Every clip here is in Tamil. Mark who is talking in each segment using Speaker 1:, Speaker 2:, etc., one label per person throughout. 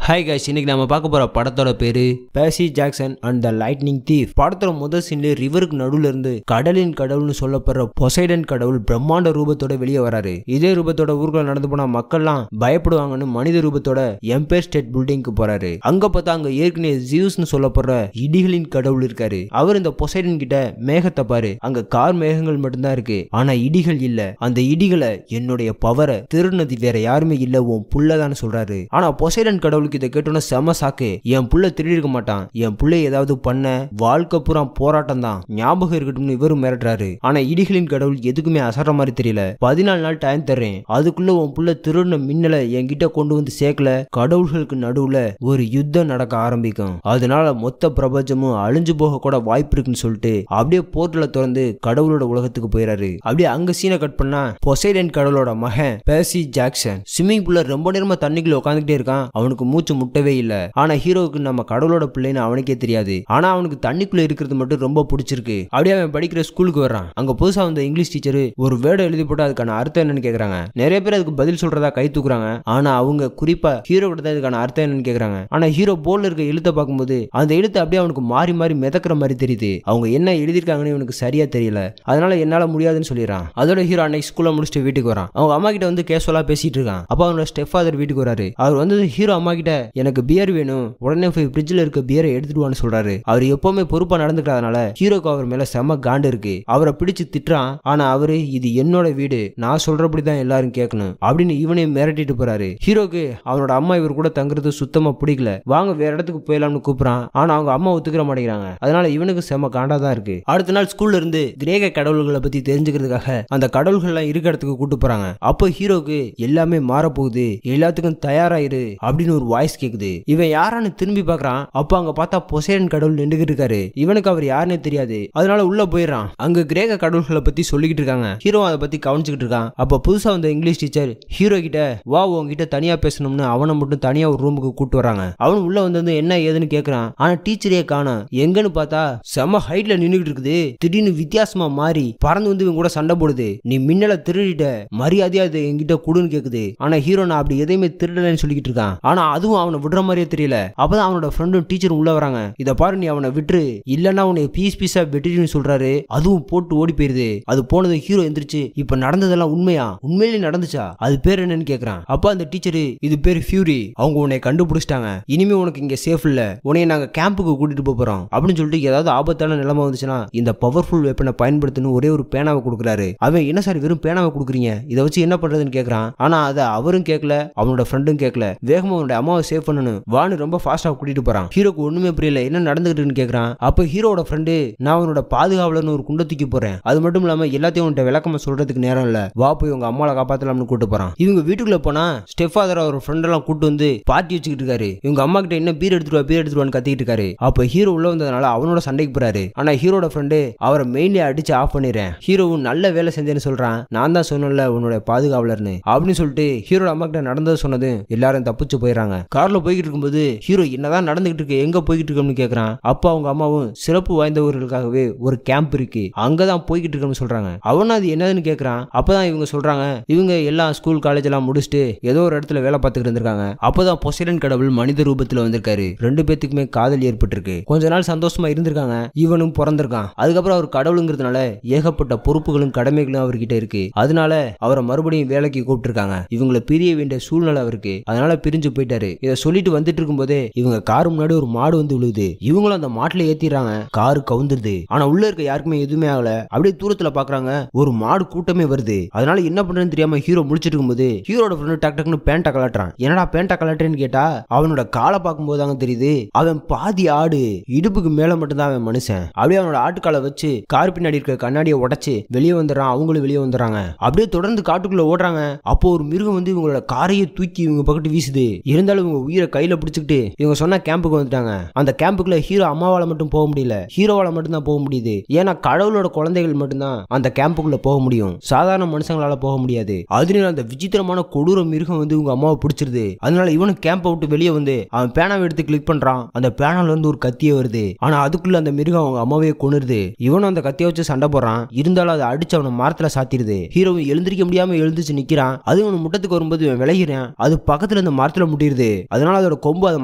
Speaker 1: ஹாய் கைஸ், இன்னைக்கு நம்ம பார்க்க போற படத்தோட பேரு Percy Jackson and the lightning thief. படத்தோட முதல் சீன்ல ரிவருக்கு நடுவுல இருந்து கடலின் கடவுள்னு சொல்லப்படுற பொசைடன் கடவுள் பிரம்மாண்ட ரூபத்தோட வெளியே வராரு. இதே ரூபத்தோட ஊருக்குள்ள நடந்து போனா மக்கள்லாம் பயப்படுவாங்கன்னு மனித ரூபத்தோட எம்பயர் ஸ்டேட் பில்டிங்க்கு போறாரு. அங்க பார்த்தா அங்க ஏற்கனவே ஜியூஸ்னு சொல்லப்படுற இடிகளின் கடவுள் இருக்காரு. அவர் இந்த பொசைடன் கிட்ட மேகத்தை பாரு, அங்க கார் மேகங்கள் மட்டும்தான் இருக்கு, ஆனா இடிகள் இல்ல. அந்த இடிகளை என்னுடைய பவரை திருநதி வேற யாருமே இல்ல, உன் புள்ளதான்னு சொல்றாரு. ஆனா பொசைடன் கடவுளுக்கு இதை கேட்டோன்னா செம சாக்கு. என் புள்ள திருடி இருக்க மாட்டான், என் புள்ளை ஏதாவது பண்ண வாழ்க்கை பூரா போராட்டம் தான், ஞாபகம் இருக்கட்டும்னு இவரும் மிரட்டுறாரு. ஆனா இடிகளின் கடவுள் எதுக்குமே அசற மாதிரி தெரியல. 14 நாள் டைம் தர்றேன், அதுக்குள்ள உன் புள்ள திருடின மின்னலை என்கிட்ட கொண்டு வந்து சேர்க்கல, கடவுள்களுக்கு நடுவுல ஒரு யுத்தம் நடக்க ஆரம்பிக்கும், அதனால மொத்த பிரபஞ்சமும் அழிஞ்சு போக கூட வாய்ப்பு இருக்குன்னு சொல்லிட்டு அப்படியே போர்ட்டல திறந்து கடவுளோட உலகத்துக்கு போயிறாரு. அப்படியே அங்க சீனை கட் பண்ணா பொசைடன் கடவுளோட மகன் பெர்சி ஜாக்சன் ஸ்விம்மிங் பூல்ல ரொம்ப நேரமா தண்ணிக்குள்ள உட்காந்துட்டே இருக்கான். அவனுக்கு மூச்சு முட்டவே இல்ல. ஆனா ஹீரோவுக்கு நம்ம கடவுளோட பிள்ளைன்னு அவனுக்கே தெரியாது. ஆனா அவனுக்கு தண்ணிக்குள்ள இருக்கிறது மட்டும் ரொம்ப பிடிச்சிருக்கு. அப்படியே அவன் படிக்கிற ஸ்கூலுக்கு வர்றான். அங்க புதுசா வந்த இங்கிலீஷ் டீச்சர் ஒரு வேர்டை எழுதி போட்டு அதுக்கான அர்த்தம் என்னன்னு கேக்குறாங்க. நிறைய பேர் அதுக்கு பதில் சொல்றதா கை தூக்குறாங்க. ஆனா அவங்க குறிப்பா ஹீரோ கிட்ட தான் இதுக்கான அர்த்தம் என்னன்னு கேக்குறாங்க. ஆனா ஹீரோ போர்ட்ல இருக்க எழுத்தை பார்க்கும்போது அந்த எழுத்து அப்படியே அவனுக்கு மாறி மாறி மிதக்கிற மாதிரி தெரியுது. அவங்க என்ன எழுதிருக்காங்கன்னு இவனுக்கு சரியா தெரியல. அதனால என்னால முடியாதுன்னு சொல்லிடுறான். அதோட ஹீரோ அன்னைக்கு ஸ்கூல்ல முடிச்சுட்டு வீட்டுக்கு வரான். அவங்க அம்மா கிட்ட வந்து கேஷுவலா பேசிட்டு இருக்கான். அப்ப அவனோட ஸ்டெப் ஃபாதர் வீட்டுக்கு வராரு. அவர் வந்து ஹீரோ அம்மா கிட்ட எனக்கு பியர் வேணும், உடனே போய் ஃப்ரிட்ஜ்ல இருக்க பியரை எடுத்துடுவான்னு சொல்றாரு. அவர் எப்பவுமே பொறுப்பா நடந்துக்கிறதுனால ஹீரோக்கு அவர் மேல செம காண்டு இருக்கு. அவரை பிடிச்சு திட்டுறான். ஆனா அவரு இது என்னோட வீடு, நான் சொல்றபடிதான் எல்லாரும் கேட்கணும் அப்படின்னு இவனே மிரட்டிட்டு போறாரு. ஹீரோக்கு அவனோட அம்மா இவர் கூட தங்குறது சுத்தமா பிடிக்கல. வாங்க வேற இடத்துக்கு போயிடலாம்னு கூப்பிடுறான். ஆனா அவங்க அம்மா ஒத்துக்கிற மாட்டேங்கிறாங்க. அதனால இவனுக்கு செம காண்டா தான் இருக்கு. அடுத்த நாள் ஸ்கூல்ல இருந்து கிரேக்க கடவுள்களை பத்தி தெரிஞ்சுக்கிறதுக்காக அந்த கடவுள்கள் எல்லாம் இருக்க இடத்துக்கு கூட்டு போறாங்க. அப்போ ஹீரோக்கு எல்லாமே மாறப்போகுது, எல்லாத்துக்கும் தயாராயிரு அப்படின்னு ஒரு வாய்ஸ் கேக்குது. இவன் யாரான்னு திரும்பி பாக்குறான். அப்ப அங்க பார்த்தா பொசைடன் கடவுள் நின்றுகிட்டு இருக்காரு. இவனுக்கு அவர் யாருன்னு தெரியாது. அதனால உள்ள போயிடறான். அங்க கிரேக்க கடவுள்களை பத்தி சொல்லிக்கிட்டு இருக்காங்க. ஹீரோ அதை பத்தி கவனிச்சுக்கிட்டு இருக்கான். அப்ப புதுசா வந்த இங்கிலீஷ் டீச்சர் ஹீரோ கிட்ட வா உங்ககிட்ட தனியா பேசணும்னு அவனை மட்டும் தனியா ஒரு ரூமுக்கு கூட்டு வராங்க. அவன் உள்ள வந்து என்ன ஏதுன்னு கேக்குறான். ஆனா டீச்சரே காணோம். எங்கன்னு பார்த்தா செம ஹைட்ல நின்னுகிட்டு இருக்குது. திடீர்னு வித்தியாசமா மாறி பறந்து வந்து இவன் கூட சண்டை போடுது. நீ மின்னல திருடிட்ட, மரியாதையா அது என்கிட்ட குடுன்னு கேக்குது. ஆனா ஹீரோ நான் அப்படி எதையுமே திருடலன்னு சொல்லிக்கிட்டு இருக்கான். ஆனா அதுவும் அவனை விடுற மாதிரியே தெரியல. அப்பதான் அவனோட ஃப்ரெண்டும் டீச்சரும் உள்ள வராங்க. இத பாரு, நீ அவனை விட்டுரு, இல்லன்னா உன்னை பீஸ் பீஸா வெட்டிடுன்னு சொல்றாரு. அதுவும் போட்டு ஓடி போயிருது. அது போனது ஹீரோ எந்திரிச்சு இப்ப நடந்ததெல்லாம் உண்மையா, உண்மையிலே நடந்துச்சா, அது பேர் என்னன்னு கேக்குறான். அப்ப அந்த டீச்சரு இது பேர் ஃபியூரி, அவங்க உன்னை கண்டுபிடிச்சிட்டாங்க, இனிமே உனக்கு இங்க சேஃப் இல்ல, உன்னை நாங்க கேம்புக்கு கூட்டிட்டு போறோம் அப்படின்னு சொல்லிட்டு ஏதாவது ஆபத்தான நிலைமை வந்துச்சுன்னா இந்த பவர்ஃபுல் வெப்பனை பயன்படுத்தணும் ஒரே ஒரு பேனாவை கொடுக்குறாரு. அவன் என்ன சார் வெறும் பேனாவை கொடுக்குறீங்க, இதை வச்சு என்ன பண்றதுன்னு கேக்குறான். ஆனா அதை அவரும் கேட்கல, அவனோட ஃப்ரெண்டும் கேட்கல. வேகமா அவனோட அம்மாவை சேவ் பண்ணணும் வான்னு ரொம்ப ஃபாஸ்டா கூட்டிட்டு போறான். ஹீரோக்கு ஒண்ணுமே புரியல, என்ன நடந்துகிட்டுன்னு கேக்குறான். அப்ப ஹீரோட ஃப்ரெண்டு நான் அவனோட பாதுகாவலர்னு ஒரு குண்டை தூக்கி போறேன், அது மட்டும் இல்லாம எல்லாத்தையும் உன்கிட்ட விளக்கமா சொல்றதுக்கு நேரம் இல்ல, வா போய் உங்க அம்மாவை காப்பாத்தலாம்னு கூட்டு போறான். இவங்க வீட்டுக்குள்ள போனா ஸ்டெப் ஃபாதர் அவர் ஃப்ரெண்ட் எல்லாம் கூட்டு வந்து பார்ட்டி வச்சுக்கிட்டு இருக்காரு. இவங்க அம்மா கிட்ட என்ன பீர் எடுத்துருவான்னு கத்திட்டு இருக்காரு. அப்ப ஹீரோ உள்ள வந்ததுனால அவனோட சண்டைக்கு போறாரு. ஆனா ஹீரோட ஃப்ரெண்டு அவரை மெயின்லி அடிச்சு ஆஃப் பண்ணிடுறேன், ஹீரோவும் நல்ல வேலை செஞ்சேன்னு சொல்றான், நான் தான் சொன்னல உன்னோட பாதுகாவலர்னு அப்படின்னு சொல்லிட்டு ஹீரோட அம்மா கிட்ட நடந்தது சொன்னது எல்லாரும் தப்பிச்சு போயிடறாங்க. கார்ல போய்கிட்டு இருக்கும்போது ஹீரோ என்னதான் நடந்துகிட்டு இருக்கு, எங்க போய்கிட்டு இருக்கோம்னு கேக்குறான். அப்ப அவங்க அம்மாவும் சிறப்பு வாய்ந்தவர்களுக்காகவே ஒரு கேம்ப் இருக்கு, அங்கதான் போய்கிட்டு இருக்கோம்னு சொல்றாங்க. அவனும் அது என்னதுன்னு கேக்குறான். அப்பதான் இவங்க சொல்றாங்க இவங்க எல்லாம் ஸ்கூல் காலேஜ் எல்லாம் முடிச்சுட்டு ஏதோ ஒரு இடத்துல வேலை பார்த்துக்கிட்டு இருந்திருக்காங்க. அப்பதான் பொசைடன் கடவுள் மனித ரூபத்துல வந்திருக்காரு. ரெண்டு பேத்துக்குமே காதல் ஏற்பட்டிருக்கு. கொஞ்ச நாள் சந்தோஷமா இருந்திருக்காங்க. இவனும் பிறந்திருக்கான். அதுக்கப்புறம் அவர் கடவுளுங்கிறதுனால ஏகப்பட்ட பொறுப்புகளும் கடமைகளும் அவர்கிட்ட இருக்கு. அதனால அவரை மறுபடியும் வேலைக்கு கூப்பிட்டு இருக்காங்க. இவங்களை பிரிய வேண்டிய சூழ்நிலை அவருக்கு, அதனால பிரிஞ்சு போயிட்டாரு. இதை சொல்லிட்டு வந்துட்டு இருக்கும் போதே இவங்க காரு முன்னாடி ஒரு மாடு வந்து விழுகுது. இவங்களும் அந்த மாட்டுல ஏத்திடுறாங்க. காரு கவுந்துருது. ஆனா உள்ள இருக்க யாருக்குமே எதுவுமே ஆகல. அப்படியே தூரத்துல பாக்குறாங்க ஒரு மாடு கூட்டமே வருது. அதனால என்ன பண்றதுன்னு தெரியாம ஹீரோ முடிச்சிட்டு இருக்கும்போது ஹீரோட ஃப்ரெண்ட் டக் டக்குன்னு பேண்டா கலட்டுறான். என்னடா பேண்டா கலட்டுறேன்னு கேட்டா அவனோட காலை பார்க்கும்போது தாங்க தெரியுது அவன் பாதி ஆடு, இடுப்புக்கு மேல மட்டும் தான் அவன் மனுஷன். அப்படியே அவனோட ஆட்டுக்காலை வச்சு கார் பின்னாடி இருக்க கண்ணாடியை உடைச்சு வெளியே வந்துடுறான். அவங்களும் வெளியே வந்துடுறாங்க. அப்படியே தொடர்ந்து காட்டுக்குள்ள ஓடுறாங்க. அப்போ ஒரு மிருகம் வந்து இவங்களோட காரையை தூக்கி இவங்க பக்கத்து வீசுது. இருந்தாலும் இவங்க உயிரை கையில பிடிச்சிக்கிட்டு இவங்க சொன்ன கேம்புக்கு வந்துட்டாங்க. அந்த கேம்புக்குள்ள ஹீரோ அம்மாவால மட்டும் போக முடியல, ஹீரோவால மட்டும் தான் போக முடியுது. ஏன்னா கடவுளோட குழந்தைகள் மட்டும்தான் அந்த கேம்புக்குள்ள போக முடியும், சாதாரண மனுஷங்களால போக முடியாது. அதனால அந்த விசித்திரமான கொடூர மிருகம் வந்து இவங்க அம்மாவை பிடிச்சிருது. அதனால இவனும் கேம்பை விட்டு வெளியே வந்து அவன் பேனாவை எடுத்து கிளிக் பண்றான். அந்த பேனால இருந்து ஒரு கத்தியே வருது. ஆனா அதுக்குள்ள அந்த மிருகம் அவங்க அம்மாவையே கொன்னுருது. இவனும் அந்த கத்தியை வச்சு சண்டை போடுறான். இருந்தாலும் அதை அடிச்சு அவனை மரத்துல சாத்திடுது. ஹீரோவும் எழுந்திருக்க முடியாம எழுந்துச்சு நிக்கிறான். அது அவன் முட்டத்துக்கு வரும்போது விளைகிறான். அது பக்கத்துல இந்த மரத்துல முட்டிடுது. அதனால அதோட கொம்பு அந்த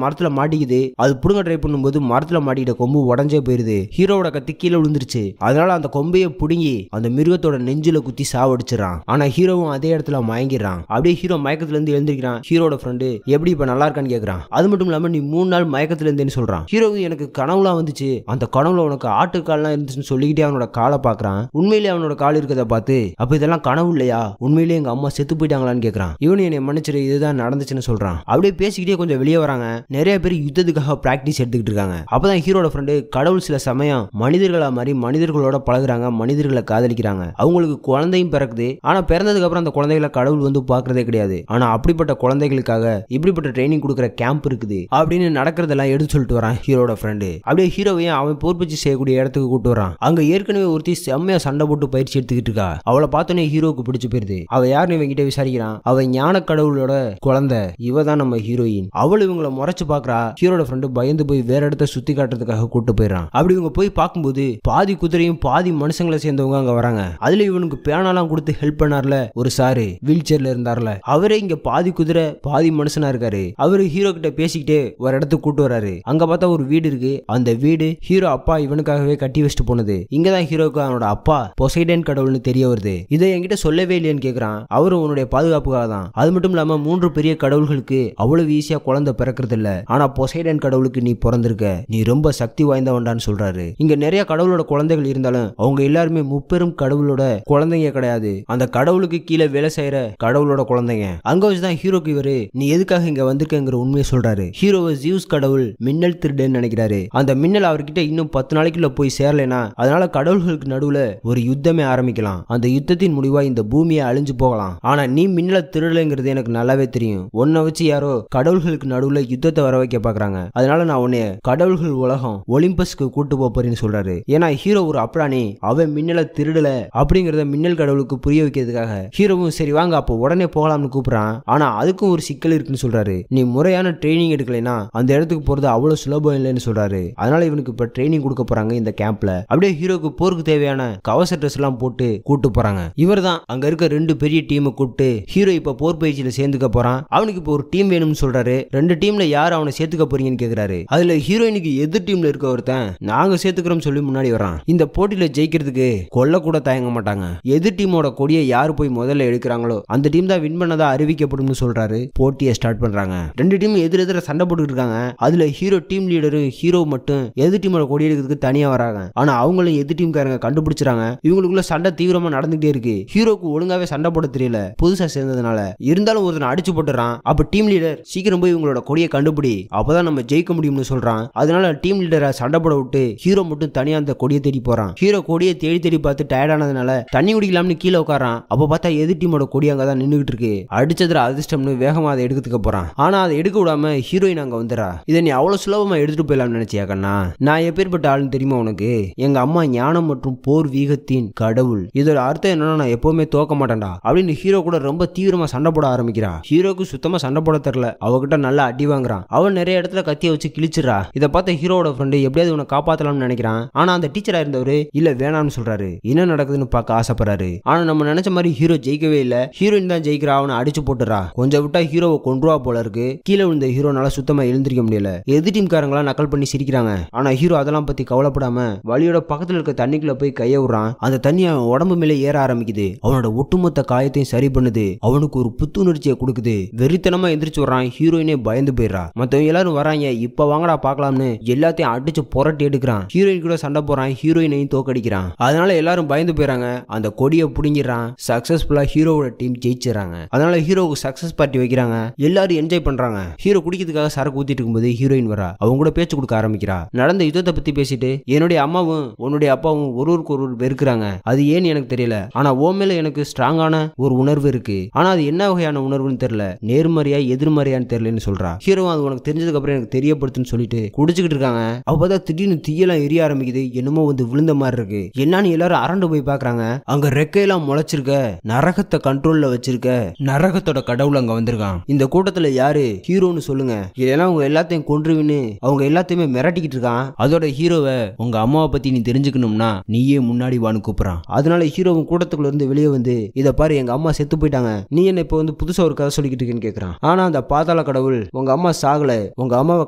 Speaker 1: மரத்துல மாட்டிக்குது. அது புடுங்க ட்ரை பண்ணும்போது மரத்துல மாட்டிக்கிட்ட கொம்பு உடஞ்சே போயிருது. ஹீரோவோட கத்தி கீழே விழுந்துருச்சு. அதனால அந்த கொம்பையை புடுங்கி அந்த மிருகத்தோட நெஞ்சில குத்தி சாவடிச்சிடறான். ஆனா ஹீரோவும் அதே இடத்துல மயங்கிடுறான். அப்படியே ஹீரோ மயக்கத்துல இருந்து எழுந்திருக்கிறான். ஹீரோட ஃப்ரெண்டு எப்படி இப்ப நல்லா இருக்கான்னு கேக்குறான். அது மட்டும் இல்லாம நீ 3 நாள் மயக்கத்துல இருந்தேன்னு சொல்றான். ஹீரோவும் எனக்கு கனவுலாம் வந்துச்சு, அந்த கனவுல உனக்கு ஆட்டுக்கால்லாம் இருந்துச்சுன்னு சொல்லிக்கிட்டே அவனோட காலை பாக்குறான். உண்மையிலேயே அவனோட கால் இருக்கிறத பார்த்து அப்ப இதெல்லாம் கனவு இல்லையா, உண்மையிலேயே எங்க அம்மா செத்து போயிட்டாங்களான்னு கேக்குறான். இவனு என்னை மன்னிச்சிரு, இதுதான் நடந்துச்சுன்னு சொல்றான். அப்படியே பேசிக்கிட்டே கொஞ்சம் வெளியே வராங்க. நிறைய பேர் யுத்தத்துக்காக பிராக்டிஸ் எடுத்துக்கிட்டு இருக்காங்க. அப்பதான் ஹீரோட ஃப்ரெண்டு கடவுள் சில சமயம் மனிதர்களா மாதிரி மனிதர்களோட பழகுறாங்க, மனிதர்களை காதலிக்கிறாங்க. அவங்களுக்கு குழந்தையும் பிறக்குது. ஆனா பிறந்ததுக்கு அப்புறம் அந்த குழந்தைகளை கடவுள் வந்து பாக்குறதே கிடையாது. ஆனா அப்படிப்பட்ட குழந்தைகளுக்காக இப்படிப்பட்ட ட்ரைனிங் கொடுக்குற கேம்ப் இருக்குது அப்படின்னு நடக்கிறதெல்லாம் எடுத்து சொல்லிட்டு வரான் ஹீரோட ஃப்ரெண்டு. அப்படியே ஹீரோவையும் அவன் போர்பயிற்சி செய்யக்கூடிய இடத்துக்கு கூட்டு வரான். அங்க ஏற்கனவே ஒருத்தி செம்மையா சண்டை போட்டு பயிற்சி எடுத்துக்கிட்டு இருக்கா. அவளை பார்த்தோன்னே ஹீரோக்கு பிடிச்சு போயிருது. அவ யாருன்னு இவங்கிட்ட விசாரிக்கிறான். அவ ஞான கடவுளோட குழந்தை, இவ தான் நம்ம ஹீரோயின். அவள் இவங்களை முறைச்சு பாக்குறா. ஹீரோட ஃப்ரெண்டு பயந்து போய் வேற இடத்த சுத்தி காட்டுறதுக்காக கூட்டு போயிடறான். அப்படி இவங்க போய் பார்க்கும்போது பாதி குதிரையும் பாதி மனுஷங்களை சேர்ந்தவங்க அங்க வராங்க. அதுல இவனுக்கு பேனாலாம் கொடுத்து ஹெல்ப் பண்ணார்ல ஒரு சாரு, வீல் சேர்ல இருந்தார்ல, அவரே இங்க பாதி குதிரை பாதி மனுஷனா இருக்காரு. அவரு ஹீரோ கிட்ட பேசிக்கிட்டே ஒரு இடத்துக்கு கூட்டு வராரு. அங்க பார்த்தா ஒரு வீடு இருக்கு. அந்த வீடு ஹீரோ அப்பா இவனுக்காகவே கட்டி வச்சுட்டு போனது. இங்கதான் ஹீரோக்கு அவனோட அப்பா பொசைடன் கடவுள்னு தெரிய வருது. இதை என்கிட்ட சொல்லவே இல்லையான்னு கேக்குறான். அவரும் உன்னுடைய பாதுகாப்புக்காக தான். அது மட்டும் இல்லாம 3 பெரிய கடவுள்களுக்கு அவ்வளவு ஈஸியா குழந்தை பிறக்கிறது இல்ல, ஆனா பொசைடன் கடவுளுக்கு நீ பிறந்திருக்க, நீ ரொம்ப சக்தி வாய்ந்தவன்டான்னு சொல்றாரு. இங்க நிறைய கடவுளோட குழந்தைகள் இருந்தாலும் அவங்க எல்லாருமே முப்பெரும் கடவுளோட குழந்தைங்க கிடையாது. அந்த கடவுளுக்கு கீழே வேலை செய்யற கடவுளோட குழந்தைங்க. அங்க வச்சுதான் ஹீரோக்கு இவரு நீ எதுக்காக இங்க வந்திருக்கங்கிற உண்மையை சொல்றாரு. ஹீரோவை ஜியூஸ் கடவுள் மின்னல் திருடன்னு நினைக்கிறாரு. அந்த மின்னல் அவர்கிட்ட இன்னும் 10 நாளைக்குள்ள போய் சேரலைனா அதனால கடவுள்களுக்கு நடுவுல ஒரு யுத்தமே ஆரம்பிக்கலாம். அந்த யுத்தத்தின் முடிவா இந்த பூமியை அழிஞ்சு போகலாம். ஆனா நீ மின்னலை திருடலைங்கிறது எனக்கு நல்லாவே தெரியும். உன்னை வச்சு யாரோ கடவுள்களுக்கு நடுவுல யுத்தத்தை வர வைக்க பாக்குறாங்க. அதனால நான் உன்னைய கடவுள்கள் உலகம் ஒலிம்பஸ்க்கு கூட்டு போறேன்னு சொல்றாரு. ஏன்னா ஹீரோ ஒரு அப்ராணி, அவன் மின்னலை திருடல அப்படிங்கறத மின்னல் கடவுளுக்கு புரிய வைக்கிறதுக்காக ஹீரோவும் சரி வாங்க அப்போ உடனே போகலாம்னு கூப்பிடுறான். ஆனா அதுக்கும் ஒரு சிக்கல் இருக்குன்னு சொல்றாரு. நீ முறையான ட்ரைனிங் எடுக்கலைன்னா அந்த இடத்துக்கு போறது அவ்வளவு சுலபம் இல்லைன்னு சொல்றாரு. அதனால இவனுக்கு இப்ப ட்ரைனிங் கொடுக்க போறாங்க இந்த கேம்ப்ல. அப்படியே ஹீரோக்கு போருக்கு தேவையான கவச ட்ரெஸ் எல்லாம் போட்டு கூட்டு போறாங்க. இவர் தான் அங்க இருக்க 2 பெரிய டீமை கூப்பிட்டு ஹீரோ இப்ப போர் பயிற்சியில சேர்ந்துக்க போறான். அவனுக்கு இப்ப ஒரு டீம் வேணும்னு சொல்றாரு. 2 டீம்ல யார் அவனை சேர்த்துக்க போறீங்கன்னு கேக்குறாரு. அதுல ஹீரோயினுக்கு எதிர் டீம்ல இருக்க ஒருத்தன் நாங்க சேர்த்துக்கிறோம் சொல்லி முன்னாடி வரான். இந்த போட்டியில ஜெயிக்கிறதுக்கு கொல்ல கூட தயங்க மாட்டாங்க. எதிர் டீமோட கொடியை யார் போய் முதல்ல எடுக்கிறாங்களோ அந்த டீம் தான் வின் பண்ணதா அறிவிக்கப்படும் சொல்றாரு. போட்டியை ஸ்டார்ட் பண்றாங்க. 2 டீம் எதிர சண்டை போட்டு இருக்காங்க. அதுல ஹீரோ டீம் லீடரும் ஹீரோ மட்டும் எதிர் டீமோட கொடி எடுக்கிறதுக்கு தனியா வராங்க. ஆனா அவங்களும் எதிர் டீம்காரங்க கண்டுபிடிச்சாங்க. இவங்களுக்குள்ள சண்டை தீவிரமா நடந்துகிட்டே இருக்கு. ஹீரோக்கு ஒழுங்காவே சண்டை போட தெரியல புதுசா சேர்ந்ததுனால. இருந்தாலும் ஒருத்தன் அடிச்சு போட்டுறான். அப்ப டீம் லீடர் சீக்கிரம் போய் இவங்களோட கொடியை கண்டுபிடி, அப்பதான் நம்ம ஜெயிக்க முடியும்னு சொல்றான். அதனால டீம் லீடரை சண்டை போட விட்டு ஹீரோ மட்டும் தனியா அந்த கொடியை தேடி போறான். ஹீரோ கொடியை தேடி தேடி பார்த்து டயர்டானதுனால தண்ணி குடிக்கலாம்னு கீழே உட்காரான். அப்ப பார்த்தா எதிர் டீமோட கொடி அங்கதான் நின்றுகிட்டு இருக்கு. அடிச்சதுல அதிர்ஷ்டம்னு வேகமா அதை எடுத்துக்க போறான். ஆனா அதை எடுக்க விடாம ஹீரோயின் அங்க வந்துடா. இதை நீ அவ்வளவு சுலபமா எடுத்துட்டு போயிடலாம்னு நினைச்சியா கண்ணா? நான் எப்பேற்பட்ட ஆளுன்னு தெரியுமா உனக்கு? எங்க அம்மா ஞானம் மற்றும் போர் வீகத்தின் கடவுள். இதோட அர்த்தம் என்னன்னா நான் எப்பவுமே தோக்க மாட்டேன்டா அப்படின்னு ஹீரோ கூட ரொம்ப தீவிரமா சண்டை போட ஆரம்பிக்கிறா. ஹீரோக்கு சுத்தமா சண்டை போட தெரியல. அவகிட்ட நல்லா அடி வாங்குறான். அவன் நிறைய இடத்துல கத்திய வச்சு கிழிச்சிடறா. இதை பார்த்த ஹீரோட ஃப்ரெண்டு எப்படியாவது உன்னை காப்பாத்தலாம்னு நினைக்கிறான். ஆனா அந்த டீச்சரா இருந்தவரு இல்ல வேணாம்னு சொல்றாரு. என்ன நடக்குதுன்னு பார்க்க ஆசைப்படுறாரு. ஆனா நம்ம நினைச்ச மாதிரி ஹீரோ ஜெயிக்கவே இல்ல. ஹீரோயின் தான் ஜெயிக்கிறா. அவனை அடிச்சு போட்டுறா. கொஞ்சம் விட்டா ஹீரோவை கொன்றுவா போல இருக்கு. கீழே விழுந்த ஹீரோனால சுத்தமா எழுந்திருக்க முடியல. எதிர் டீம்காரங்களா நக்கல் பண்ணி சிரிக்கிறாங்க. ஆனா ஹீரோ அதெல்லாம் பத்தி கவலைப்படாம வழியோட பக்கத்துல இருக்க தண்ணிக்குள்ள போய் கைய விடுறான். அந்த தண்ணி அவன் உடம்பு மேலே ஏற ஆரம்பிக்குது. அவனோட ஒட்டுமொத்த காயத்தையும் சரி பண்ணுது. அவனுக்கு ஒரு புத்துணர்ச்சியை கொடுக்குது. வெறித்தனமா எந்திரிச்சு வர்றான். ஹீரோயினே பயந்து போயிடறா. மத்தவங்க எல்லாரும் வராங்க. இப்ப வாங்கடா பாக்கலாம்னு எல்லாத்தையும் அடிச்சு புரட்டி எடுக்கிறான். ஹீரோயின் கூட சண்டை போறான். ஹீரோயினையும் தோக்கடிக்கிறான். அதனால எல்லாரும் பயந்து போயிறாங்க. அந்த கொடியை புடிங்கிறான். சக்சஸ்ஃபுல்லா ஹீரோவோட டீம் ஜெயிச்சிடறாங்க. அதனால ஹீரோவுக்கு சக்சஸ் பார்ட்டி வைக்கிறாங்க. எல்லாரும் என்ஜாய் பண்றாங்க. ஹீரோ குடிக்கிறதுக்காக சரக்கு ஊத்திட்டு இருக்கும்போது ஹீரோயின் வரா. அவங்க கூட பேச்சு கொடுக்க ஆரம்பிக்கிறா. நடந்த யுத்தத்தை பத்தி பேசிட்டு என்னுடைய அம்மாவும் உன்னுடைய அப்பாவும் ஒருவருக்கு ஒருவர் வெறுக்கிறாங்க. அது ஏன்னு எனக்கு தெரியல. ஆனா ஓ மேல எனக்கு ஸ்ட்ராங்கான ஒரு உணர்வு இருக்கு. ஆனா அது என்ன வகையான உணர்வுன்னு தெரியல. நேர்மறையா எதிர்மறையான்னு தெரியலன்னு சொல்றா. ஹீரோ அது உனக்கு தெரிஞ்சதுக்கு அப்புறம் எனக்கு தெரியப்படுத்துன்னு சொல்லிட்டு குடிச்சுக்கிட்டு இருக்காங்க. அப்பதான் திடீர்னு தீயெல்லாம் எரிய ஆரம்பிக்குது. என்னமோ வந்து விழுந்த மாதிரி இருக்கு. என்னன்னு எல்லாரும் அரண்டு போய் பாக்குறாங்க. அங்க ரெக்கையெல்லாம் முளைச்சிருக்க, நரகத்தை கண்ட்ரோல்ல வச்சிருக்க நரகத்தோட கடவுள் அங்க வந்திருக்கான். இந்த கூட்டத்துல யாரு ஹீரோன்னு சொல்லுங்க, இல்லைன்னா அவங்க எல்லாத்தையும் கொன்றுவின்னு அவங்க எல்லாத்தையுமே மிரட்டிக்கிட்டு இருக்கான். அதோட ஹீரோவை உங்க அம்மாவை பத்தி நீ தெரிஞ்சுக்கணும்னா நீயே முன்னாடி வான்னு கூப்பிடுறான். அதனால ஹீரோவும் கூட்டத்துக்குள்ள இருந்து வெளியே வந்து இதை பாரு எங்க அம்மா செத்து போயிட்டாங்க, நீ என்ன இப்ப வந்து புதுசா ஒரு கதை சொல்லிக்கிட்டு இருக்கேன்னு கேட்கறான். ஆனா அந்த பாதாள பாதாள கடவுள் உங்க அம்மா சாகல, உங்க அம்மாவை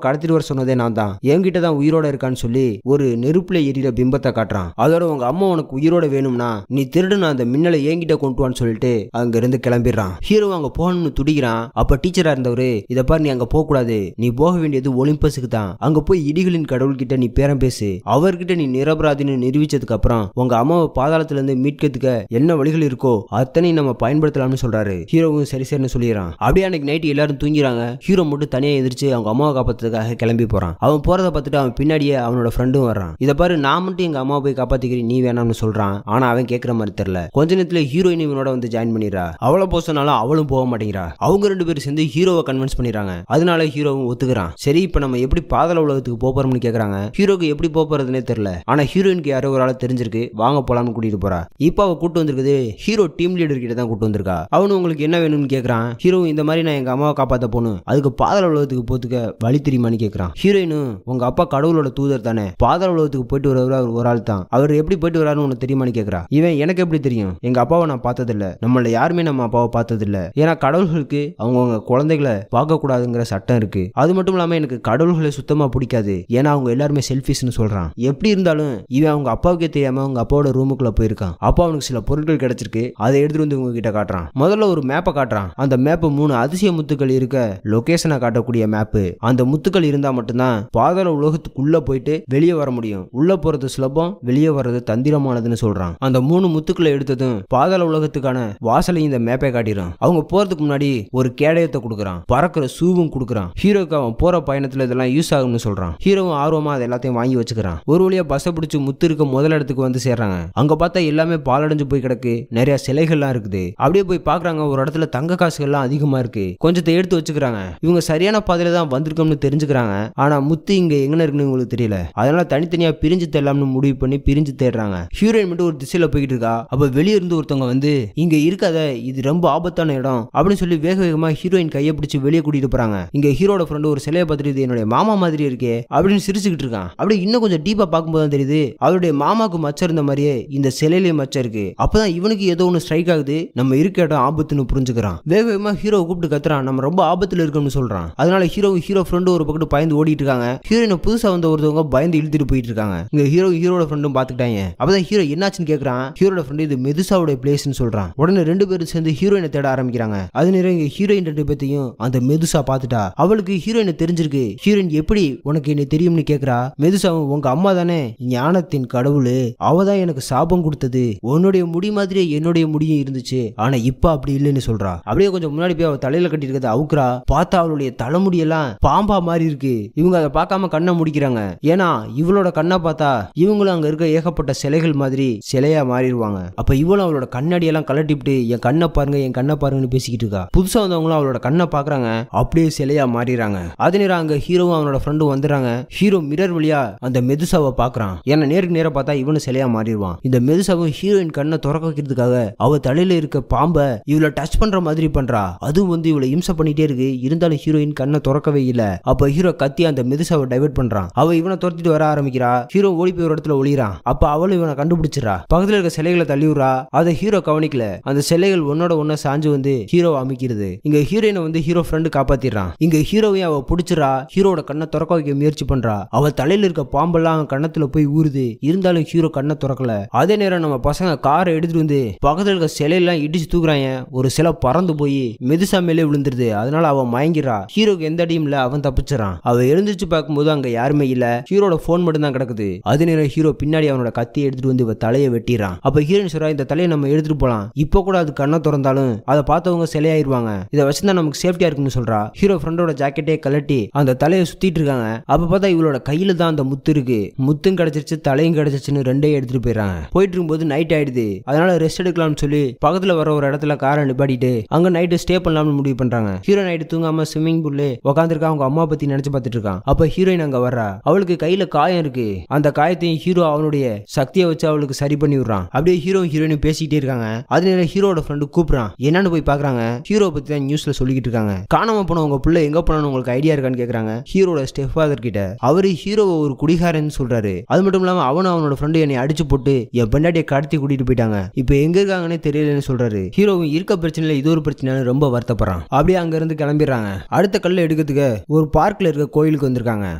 Speaker 1: கடத்திட்டு வர சொன்னதே நான் தான், என்கிட்ட தான் உயிரோட இருக்கான்னு சொல்லி ஒரு நெருப்புல எரியிற பிம்பத்தை காட்டுறான். அதோட உங்க அம்மா உனக்கு உயிரோட வேணும்னா நீ திருடுன அந்த மின்னலை என்கிட்ட கொண்டு வான்னு சொல்லிட்டு அங்க இருந்து கிளம்பிடுறான். ஹீரோ அங்க போகணும்னு துடிக்கிறான். அப்ப டீச்சரா இருந்தவரு, இத பாரு நீ அங்க போக கூடாது, நீ போக வேண்டியது ஒலிம்பஸுக்கு தான், அங்க போய் இடிகளின் கடவுள் கிட்ட நீ பேரம் பேசு, அவர்கிட்ட நீ நிரபராதின்னு நிரூபிச்சதுக்கு அப்புறம் உங்க அம்மாவை பாதாளத்துல இருந்து மீட்கிறதுக்கு என்ன வழிகள் இருக்கோ அத்தனை நம்ம பயன்படுத்தலாம்னு சொல்றாரு. ஹீரோவும் சரி சரின்னு சொல்லிடுறான். அப்படியே அன்னைக்கு நைட் எல்லாரும் தூங்கிறாங்க. ஹீரோ மட்டும் தனியா எதிர்த்து அவங்க அம்மாவை காப்பாத்துறதுக்காக கிளம்பி போறான். அவன் போறதை பார்த்துட்டு அவன் பின்னாடியே அவனோட ஃப்ரெண்டும் வர்றான். இதை பாரு நான் மட்டும் எங்க அம்மாவை போய் காப்பாத்திக்கிறேன், நீ வேணாம்னு சொல்றான். ஆனா அவன் கேட்கற மாதிரி தெரியல. கொஞ்ச நேரத்துல ஹீரோயின் இவனோட வந்து ஜாயின் பண்ணிடுறா. அவளை போக சொன்னாலும் அவளும் போக மாட்டேங்கிறா. அவங்க ரெண்டு பேரும் சேர்ந்து ஹீரோவை கன்வின்ஸ் பண்ணிடுறாங்க. அதனால ஹீரோவும் ஒத்துக்கிறான். சரி இப்ப நம்ம எப்படி பாதாள உலகத்துக்கு போறோம்னு கேக்குறாங்க. ஹீரோக்கு எப்படி போறதுன்னே தெரியல. ஆனா ஹீரோயினுக்கு யாரோ ஒரு ஆள் தெரிஞ்சிருக்கு, வாங்க போலாம்னு கூட்டிட்டு போறா. இப்ப அவ கூட்டு வந்திருக்குது ஹீரோ டீம் லீடர் கிட்ட தான் கூட்டு வந்திருக்கா. அவனு உங்களுக்கு என்ன வேணும்னு கேக்குறான். ஹீரோ இந்த மாதிரி நான் எங்க அம்மாவை காப்பாத்த போகணும், அதுக்கு பாதாள உலகத்துக்கு போறதுக்கு வழி தெரியுமான்னு கேக்குறான். ஹீரோயினும் உங்க அப்பா கடவுளோட தூதர் தானே, பாதாள உலகத்துக்கு போயிட்டு வரவர் ஒரு ஆள் தான், அவர் எப்படி போயிட்டு வராருன்னு உனக்கு தெரியுமான்னு கேக்குறா. இவன் எனக்கு எப்படி தெரியும், எங்க அப்பாவை நான் பார்த்ததில்ல, நம்மள யாருமே நம்ம அப்பாவை பார்த்ததில்ல, ஏன்னா கடவுள்களுக்கு அவங்கவுங்க குழந்தைகளை பார்க்க கூடாதுங்கிற சட்டம் இருக்கு. அது மட்டும் இல்லாம எனக்கு கடவுள்களை சுத்தமா பிடிக்காது, ஏன்னா அவங்க எல்லாருமே செல்ஃபிஷ்னு சொல்றான். எப்படி இருந்தாலும் இவன் அவங்க அப்பாவுக்கே தெரியாம அவங்க அப்பாவோட ரூமுக்குள்ள போயிருக்கான். அப்பா அவனுக்கு சில பொருட்கள் கிடைச்சிருக்கு, அதை எடுத்துட்டு வந்து உங்க கிட்ட காட்டுறான். முதல்ல ஒரு மேப்பை காட்டுறான். அந்த மேப்பு 3 அதிசய முத்துக்கள் இருக்க லொகேஷனை காட்டக்கூடிய மேப்பு. அந்த முத்துக்கள் இருந்தா மட்டும்தான் பாதாள உலகத்துக்குள்ள போயிட்டு வெளியே வர முடியும். உள்ள போறது சுலபம், வெளியே வர்றது தந்திரமானதுன்னு சொல்றான். அந்த 3 முத்துக்களை எடுத்ததும் பாதாள உலகத்துக்கான வாசலையும் இந்த மேப்பை காட்டிடும். அவங்க போறதுக்கு முன்னாடி ஒரு கேடயத்தை கொடுக்குறான், பறக்கிற சூவும் கொடுக்குறான். ஹீரோக்கு அவன் போற பயணத்துல இதெல்லாம் யூஸ் ஆகும்னு சொல்றான். ஹீரோவும் ஆர்வமா அதை எல்லாத்தையும் வாங்கி வச்சுக்கிறான். ஒரு வழியா பஸ் பிடிச்சு முத்து இருக்க முதல் இடத்துக்கு வந்து சேர்றாங்க. அங்க பார்த்தா எல்லாமே பாலடைஞ்சு போய் கிடக்கு, நிறைய சிலைகள்லாம் இருக்குது. அப்படியே போய் பாக்குறாங்க, ஒரு இடத்துல தங்க காசுகள்லாம் அதிகமா இருக்கு, கொஞ்சத்தை எடுத்து வச்சுக்கிறாங்க. இவங்க சரியான பாதையில தான் வந்திருக்கோம்னு தெரிஞ்சுக்கிறாங்க. ஆனா முத்து இங்க எங்க இருக்குன்னு உங்களுக்கு தெரியல, அதனால தனித்தனியா பிரிஞ்சு தேடலாம்னு முடிவு பண்ணி பிரிஞ்சு தேடுறாங்க. ஹீரோயின் மட்டும் ஒரு திசையில போயிட்டு இருக்கா. அப்ப வெளியே இருந்து ஒருத்தவங்க வந்து இங்க இருக்காத, இது ரொம்ப ஆபத்தான இடம் அப்படின்னு சொல்லி வேக வேகமா ஹீரோயின் கையை பிடிச்சு வெளியே கூட்டிட்டு போறாங்க. இங்க ஹீரோட ஃப்ரெண்டு ஒரு சிலையை பார்த்துட்டு இது என்னுடைய மாமா மாதிரி இருக்கே அப்படின்னு சிரிச்சுக்கிட்டு இருக்கான். அப்படி இன்னும் கொஞ்சம் டீப்பா பார்க்கும்போது தான் தெரியுது அவருடைய மாமாவுக்கு மச்சம் இருந்த மாதிரியே இந்த சிலையிலேயே மச்சம் இருக்கு. அப்பதான் இவனுக்கு ஏதோ ஒன்று ஸ்ட்ரைக் ஆகுது, நம்ம இருக்க இடம் ஆபத்துன்னு புரிஞ்சுக்கிறான். வேக வேகமா ஹீரோவை கூப்பிட்டு கத்துறான், நம்ம ரொம்ப ஆபத்துல இருக்கோம்னு சொல்றான். அதனால ஹீரோ ஃப்ரெண்டு ஒரு பக்கத்து பயந்து ஓடிட்டு இருக்காங்க. ஹீரோயினை புதுசா வந்த ஒருத்தவங்க பயந்து இழுத்துட்டு போயிட்டு இருக்காங்க. இங்க ஹீரோட ஃப்ரெண்டும் பாத்துக்கிட்டாங்க. அப்பதான் ஹீரோ என்னாச்சுன்னு கேக்குறான். ஹீரோட ஃப்ரெண்டு இது மெதுசாவோட பிளேஸ்னு சொல்றான். உடனே ரெண்டு பேரும் சேர்ந்து ஹீரோயினை தேட ஆரம்பிக்கிறாங்க. அது நேரம் இங்க ஹீரோயின் ரெண்டு பேத்தையும் அந்த மெதுசா பாத்துட்டா. அவளுக்கு ஹீரோயினை தெரிஞ்சிருக்கு. ஹீரோயின் எப்படி உனக்கு என்ன தெரியும்னு கேக்குறா. மெதுசாவும் உங்க அம்மா தானே ஞானத்தின் கடவுள், அவதான் எனக்கு சாபம் கொடுத்தது, உன்னுடைய முடி மாதிரியே என்னுடைய முடியும் இருந்துச்சு, ஆனா இப்ப அப்படி இல்லைன்னு சொல்றா. அப்படியே கொஞ்சம் முன்னாடி போய் அவ தலையில கட்டி இருக்கிறத அவுக்குறா. பார்த்தா அவளுடைய தலைமுடியெல்லாம் பாம்பா மாதிரி இருக்கு. இவங்க அதை பார்க்காம கண்ணை முடிக்கிறாங்க. ஏன்னா இவளோட கண்ணை பார்த்தா இவங்களும் அங்க இருக்க ஏகப்பட்ட சிலைகள் மாதிரி சிலையா மாறிடுவாங்க. அப்ப இவளும் அவளோட கண்ணாடி எல்லாம் கலட்டிவிட்டு என் கண்ணை பாருங்க என் கண்ணை பாருங்கன்னு பேசிக்கிட்டு இருக்கா. புதுசா வந்தவங்களும் அவளோட கண்ணை பாக்குறாங்க, அப்படியே சிலையா மாறிடுறாங்க. அதே நேரம் அங்க ஹீரோவும் அவனோட ஃப்ரெண்டும் வந்துடுறாங்க. ஹீரோ மிரர் வழியா அந்த மெதுசாவை பாக்குறான். ஏன்னா நேருக்கு நேரம் பார்த்தா இவனும் சிலையா மாறிடுவான். இந்த மெதுசாவும் ஹீரோயின் கண்ணை திறக்க வைக்கிறதுக்காக அவ தலையில இருக்க பாம்பை இவளை டச் பண்ற மாதிரி பண்றா. அதுவும் வந்து இவளை இம்சை பண்ணிட்டே இருக்கு. இருந்தாலும் ஹீரோயின் கண்ணை திறக்கவே இல்ல. அப்ப ஹீரோ கத்தி அந்த மெதுசாவை டைவர்ட் பண்றான். அவ இவனை துரத்திட்டு வர ஆரம்பிக்கிறா. ஹீரோ ஓடி போய் ஒரு இடத்துல ஒளிறான். அப்ப அவளும் இவனை கண்டுபிடிச்சிடறா. பக்கத்துல இருக்க சிலைகளை தள்ளி விடுறா. அதை ஹீரோ கவனிக்கல. அந்த சிலைகள் ஒன்னோட ஒன்ன சாஞ்சு வந்து ஹீரோ அமைக்கிறது. இங்க ஹீரோயினை வந்து ஹீரோ ஃப்ரெண்டு காப்பாத்திடுறான். இங்க ஹீரோவையும் அவ பிடிச்சிடறா. ஹீரோட கண்ணை திறக்க வைக்க முயற்சி பண்றா. அவ தலையில இருக்க பாம்பெல்லாம் கண்ணத்துல போய் ஊறுது. இருந்தாலும் ஹீரோ கண்ணை திறக்கல. அதே நேரம் நம்ம பசங்க காரை எடுத்துட்டு வந்து பக்கத்துல இருக்க சிலையெல்லாம் இடிச்சு தூக்குறாங்க. ஒரு சிலை பறந்து போய் மெதுசா மேலே விழுந்துருது. அதனால அவன் மயங்கிறா. ஹீரோக்கு எந்த அடியும் இல்ல, அவன் தப்பிச்சிடறான். அவ எழுந்திருச்சு பார்க்கும்போது அங்க யாருமே இல்ல. ஹீரோட போன் மட்டும் தான் கிடக்குது. அதே நேரம் ஹீரோ பின்னாடி அவனோட கத்தியை எடுத்துட்டு வந்து இவ தலையை வெட்டிறான். அப்ப ஹீரோயின் சொல்றா, இந்த தலையை நம்ம எடுத்துட்டு போலாம், இப்ப கூட அது கண்ணை திறந்தாலும் அதை பார்த்தவங்க சிலையாயிருவாங்க, இதை வச்சுதான் நமக்கு சேஃப்டியா இருக்குன்னு சொல்றா. ஹீரோ ஃப்ரெண்டோட ஜாக்கெட்டே கலட்டி அந்த தலையை சுத்திட்டு இருக்காங்க. அப்ப பார்த்தா இவளோட கையில தான் அந்த முத்து இருக்கு. முத்தும் கிடைச்சிருச்சு தலையும் கிடைச்சிருச்சுன்னு ரெண்டே எடுத்துட்டு போயிடறாங்க. போயிட்டு இருக்கும்போது நைட் ஆயிடுது. அதனால ரெஸ்ட் எடுக்கலாம்னு சொல்லி பக்கத்துல வர ஒரு இடத்துல காரை நிப்பாட்டிட்டு அங்க நைட்டு ஸ்டே பண்ணலாம்னு முடிவு பண்றாங்க. ஹீரோ நைட்டு தூங்காம ஸ்விம்மிங் பூல்ல உட்காந்துருக்கா. அவங்க அம்மா பத்தி நினைச்சு பார்த்துட்டு இருக்கான். அப்ப ஹீரோயின் அங்க வர்றா. அவளுக்கு கையில காயம் இருக்கு. அந்த காயத்தையும் ஹீரோ அவனுடைய சக்தியை வச்சு அவளுக்கு சரி பண்ணி விடுறான். அப்படியே ஹீரோ ஹீரோயின் பேசிக்கிட்டே இருக்காங்க. அது நேரம் ஹீரோட ஃப்ரெண்டு கூப்பிடுறான். என்னன்னு போய் பாக்குறாங்க. ஹீரோ பத்தி தான் நியூஸ்ல சொல்லிக்கிட்டு இருக்காங்க. காணாம போன உங்க பிள்ளை எங்க போனான்னு உங்களுக்கு ஐடியா இருக்கான்னு கேக்குறாங்க ஹீரோட ஸ்டெப் ஃபாதர் கிட்ட. அவரு ஹீரோவை ஒரு குடிகாரன் சொல்றாரு. அது மட்டும் இல்லாம அவனோட ஃப்ரெண்டு என்னை அடிச்சு போட்டு என் பெண்டாட்டியை கடத்தி கூட்டிட்டு போயிட்டாங்க, இப்ப எங்க இருக்காங்கன்னே தெரியலன்னு சொல்றாரு. ஹீரோவும் இருக்க பிரச்சனையில இது ஒரு பிரச்சனை ரொம்ப வருத்தப்படுறான். அப்படியே அங்க இருந்து கிளம்பிடுறாங்க. கிளம்பிடுறாங்க. அடுத்த கல்ல எடுக்கிறதுக்கு ஒரு பார்க்ல இருக்க கோயிலுக்கு வந்திருக்காங்க.